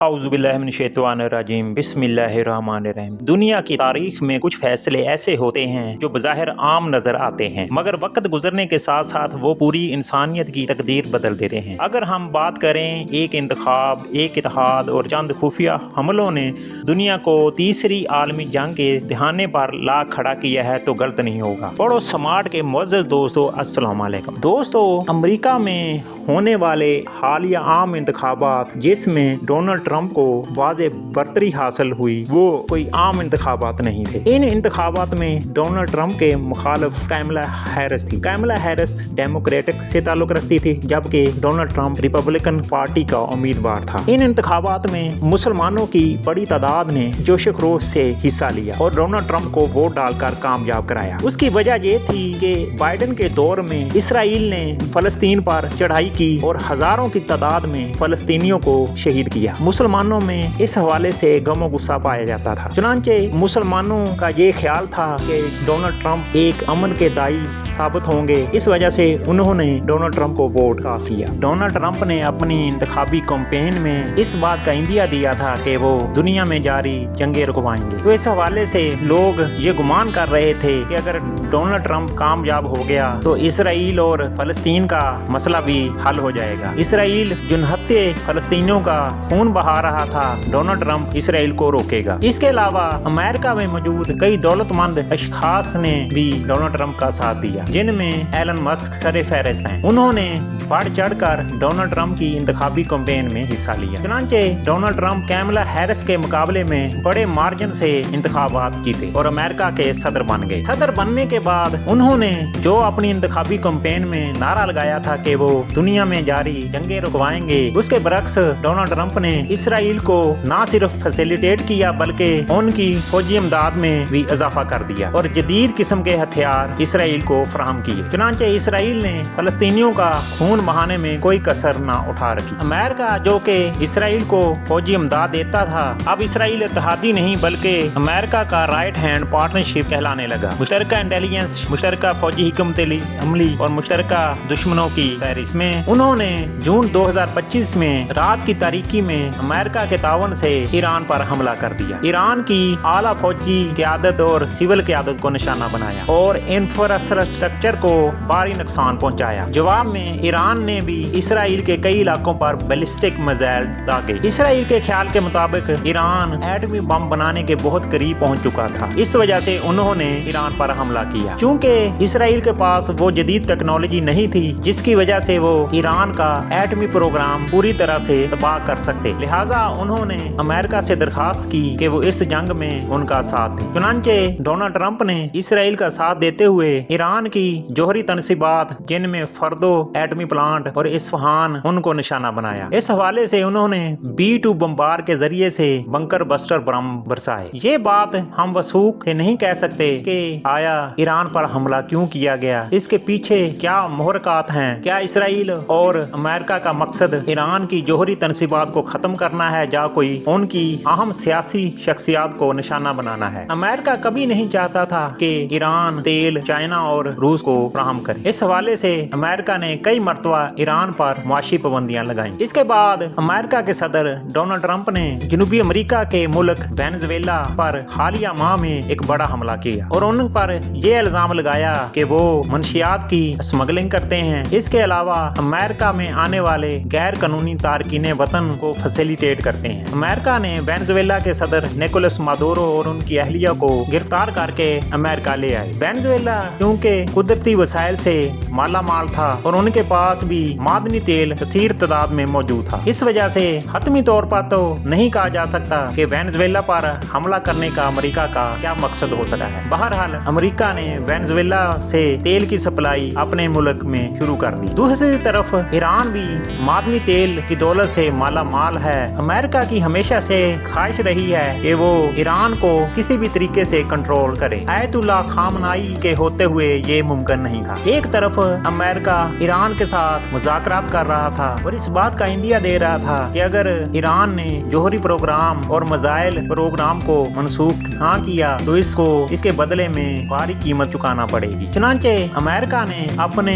औज़ुबिल्लाहिमिनश्शैतानिर्रजीम बिस्मिल्लाहिर्रहमानिर्रहीम। दुनिया की तारीख में कुछ फैसले ऐसे होते हैं जो बज़ाहिर आम नजर आते हैं, मगर वक्त गुजरने के साथ साथ वो पूरी इंसानियत की तकदीर बदल देते हैं। अगर हम बात करें एक इंतखाब, एक इत्तेहाद और चंद खुफिया हमलों ने दुनिया को तीसरी आलमी जंग के दहाने पर ला खड़ा किया है तो गलत नहीं होगा। पढ़ो स्मार्ट के मुअज़्ज़ज़ दोस्तों, अस्सलाम वालेकुम। दोस्तों, अमेरिका में होने वाले हालिया आम इंतखाबात जिसमें डोनाल्ड ट्रंप को वाज़े बरतरी हासिल हुई, वो कोई आम इंतखाबात नहीं थे। इन इंतखाबात में डोनाल्ड ट्रंप के मुखालिफ कैमला हैरिस थी। कैमला हैरिस डेमोक्रेटिक से ताल्लुक रखती थी, जबकि डोनाल्ड ट्रंप रिपब्लिकन पार्टी का उम्मीदवार था। इन इंतखाबात में मुसलमानों की बड़ी तादाद ने जोश खरोश से हिस्सा लिया और डोनाल्ड ट्रंप को वोट डालकर कामयाब कराया। उसकी वजह ये थी कि बाइडेन के दौर में इसराइल ने फलस्तीन पर चढ़ाई की और हजारों की तादाद में फलस्तीनियों को शहीद किया। मुसलमानों में इस हवाले से गमो गुस्सा पाया जाता था। चुनांचे मुसलमानों का ये ख्याल था कि डोनाल्ड ट्रंप एक अमन के दाई साबित होंगे, इस वजह से उन्होंने डोनाल्ड ट्रंप को वोट कास्ट किया। डोनाल्ड ट्रंप ने अपनी इंतखाबी कैंपेन में इस बात का इंदिया दिया था कि वो दुनिया में जारी जंगें रुकवाएंगे। तो इस हवाले से लोग ये गुमान कर रहे थे कि अगर डोनाल्ड ट्रंप कामयाब हो गया तो इसराइल और फलस्तीन का मसला भी हल हो जाएगा। इसराइल जो निहत्थे फलस्तीनियों का खून बहा रहा था, डोनाल्ड ट्रंप इसराइल को रोकेगा। इसके अलावा अमेरिका में मौजूद कई दौलतमंद अशखास ने भी डोनाल्ड ट्रंप का साथ दिया, जिनमें एलन मस्क सर फहरिस्त हैं। उन्होंने बढ़ चढ़कर डोनाल्ड ट्रंप की इंतखाबी कैंपेन में हिस्सा लिया। चुनांचे डोनाल्ड ट्रंप कैमला हैरिस के मुकाबले में बड़े मार्जिन से इंतखाबात जीते और अमेरिका के सदर बन गए। सदर बनने के बाद उन्होंने जो अपनी इंतखाबी कैंपेन में नारा लगाया था कि वो दुनिया में जारी जंगें रुकवाएंगे, उसके बरक्स डोनाल्ड ट्रंप ने इसराइल को न सिर्फ फैसिलिटेट किया बल्कि उनकी फौजी इमदाद में भी इजाफा कर दिया और जदीद किस्म के हथियार इसराइल को फराहम किए। चुनांचे इसराइल ने फलस्तीनियों का खून बहाने में कोई कसर न उठा रखी। अमेरिका जो कि इसराइल को फौजी इमदाद देता था, अब इसराइल इत्तेहादी नहीं बल्कि अमेरिका का राइट हैंड पार्टनरशिप कहलाने लगा। मुश्तरका इंटेलिजेंस, मुश्तरका फौजी हिकमत अमली और मुश्तरका दुश्मनों की फहरिस्त में उन्होंने जून 2025 में रात की तारीकी में अमेरिका के तावन से ईरान पर हमला कर दिया। ईरान की आला फौजी क़यादत और सिविल क़यादत को निशाना बनाया और इंफ्रास्ट्रक्चर को भारी नुकसान पहुंचाया। जवाब में ईरान ने भी इसराइल के कई इलाकों पर बैलिस्टिक मिसाइल दागे। इसराइल के ख्याल के मुताबिक ईरान एटमी बम बनाने के बहुत करीब पहुंच चुका था, इस वजह से उन्होंने ईरान पर हमला किया। चूँकि इसराइल के पास वो जदीद टेक्नोलॉजी नहीं थी जिसकी वजह से वो ईरान का एटमी प्रोग्राम पूरी तरह से तबाह कर सकते, लिहाजा उन्होंने अमेरिका से दरखास्त की कि वो इस जंग में उनका साथ दे। चुनांचे डोनाल्ड ट्रंप ने इसराइल का साथ देते हुए ईरान की जोहरी तनसीबात जिनमें फर्दो एटमी प्लांट और इस्फहान उनको निशाना बनाया। इस हवाले से उन्होंने B-2 बम्बार के जरिए से बंकर बस्टर बम बरसाए। ये बात हम वसूख से नहीं कह सकते कि आया ईरान पर हमला क्यों किया गया, इसके पीछे क्या मुहरकात हैं, क्या इसराइल और अमेरिका का मकसद ईरान की जोहरी तनसीबात को खत्म करना है या कोई उनकी अहम सियासी शख्सियात को निशाना बनाना है। अमेरिका कभी नहीं चाहता था कि ईरान तेल चाइना और रूस को फराहम करे। इस हवाले से अमेरिका ने कई मरतबा ईरान पर मुआशी पाबंदियां लगाई। इसके बाद अमेरिका के सदर डोनाल्ड ट्रंप ने जनूबी अमेरिका के मुल्क वेनेजुएला पर हालिया माह में एक बड़ा हमला किया और उन पर यह इल्जाम लगाया कि वो मनशियात की स्मगलिंग करते हैं। इसके अलावा अमेरिका में आने वाले गैर कानूनी तारकीने वतन को फैसिलिटेट करते हैं। अमेरिका ने वेनेजुएला के सदर निकोलस मादुरो और उनकी अहलिया को गिरफ्तार करके अमेरिका ले आए। वेनेजुएला क्योंकि कुदरती वसाइल से माला माल था और उनके पास भी मादनी तेल कसीर तादाद में मौजूद था, इस वजह से हतमी तौर पर तो नहीं कहा जा सकता कि वेनेजुएला पर हमला करने का अमेरिका का क्या मकसद हो सकता है। बहरहाल अमेरिका ने वेनेजुएला से तेल की सप्लाई अपने मुल्क में शुरू कर दी। दूसरी तरफ ईरान भी मादनी तेल की दौलत से माला माल है। अमेरिका की हमेशा से ख्वाहिश रही है कि वो ईरान को किसी भी तरीके से कंट्रोल करे। आयतुल्लाह खामनाई के होते हुए ये मुमकिन नहीं था। एक तरफ अमेरिका ईरान के साथ मुज़ाकरात कर रहा था और इस बात का इंदिया दे रहा था कि अगर ईरान ने जोहरी प्रोग्राम और मिसाइल प्रोग्राम को मनसूख ना किया तो इसको इसके बदले में भारी कीमत चुकाना पड़ेगी। चुनांचे अमेरिका ने अपने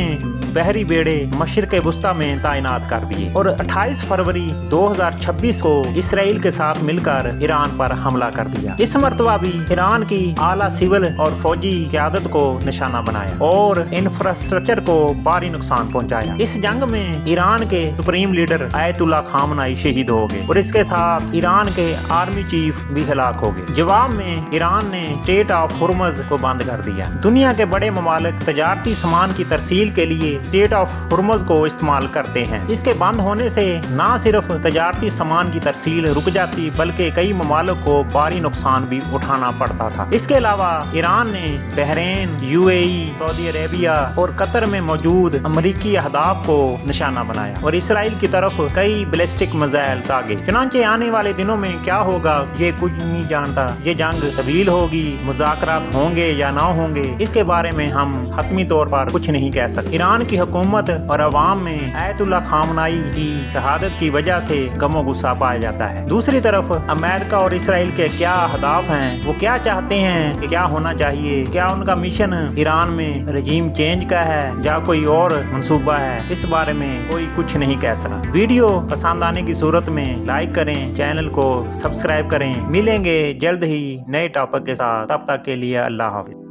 बहरी बेड़े मशरिक वस्ता में तैनात कर दिए और 28 फरवरी 2026 को इसराइल के साथ मिलकर ईरान पर हमला कर दिया। इस मर्तबा भी ईरान की आला सिविल और फौजी क़यादत को निशाना बनाया और इंफ्रास्ट्रक्चर को भारी नुकसान पहुंचाया। इस जंग में ईरान के सुप्रीम लीडर आयतुल्ला खामनाई शहीद हो गए और इसके साथ ईरान के आर्मी चीफ भी हलाक हो गए। जवाब में ईरान ने स्ट्रेट ऑफ हुर्मुज़ को बंद कर दिया। दुनिया के बड़े ममालिक तजारती सामान की तरसील के लिए स्ट्रेट ऑफ हुर्मुज़ को इस्तेमाल करते हैं। इसके बंद होने से न सिर्फ तजारती सामान की तरसील रुक जाती बल्कि कई ममालिक को भारी नुकसान भी उठाना पड़ता था। इसके अलावा ईरान ने बहरीन, यूएई, सऊदी अरेबिया और कतर में मौजूद अमरीकी अहदाफ को निशाना बनाया और इसराइल की तरफ कई बैलिस्टिक मिसाइल दागे। चुनांचे आने वाले दिनों में क्या होगा ये कुछ नहीं जानता। ये जंग तवील होगी, मुज़ाकरात होंगे या ना होंगे, इसके बारे में हम हतमी तौर पर कुछ नहीं कह सकते। ईरान की हुकूमत और अवाम में आयतुल्ला खामनाई की शहादत की वजह से गमो गुस्सा पाया जाता है। दूसरी तरफ अमेरिका और इसराइल के क्या अहदाफ हैं, वो क्या चाहते हैं कि क्या होना चाहिए, क्या उनका मिशन ईरान में रजीम चेंज का है या कोई और मंसूबा है, इस बारे में कोई कुछ नहीं कह सकता। वीडियो पसंद आने की सूरत में लाइक करें, चैनल को सब्सक्राइब करें। मिलेंगे जल्द ही नए टॉपिक के साथ, तब तक के लिए अल्लाह हाफिज।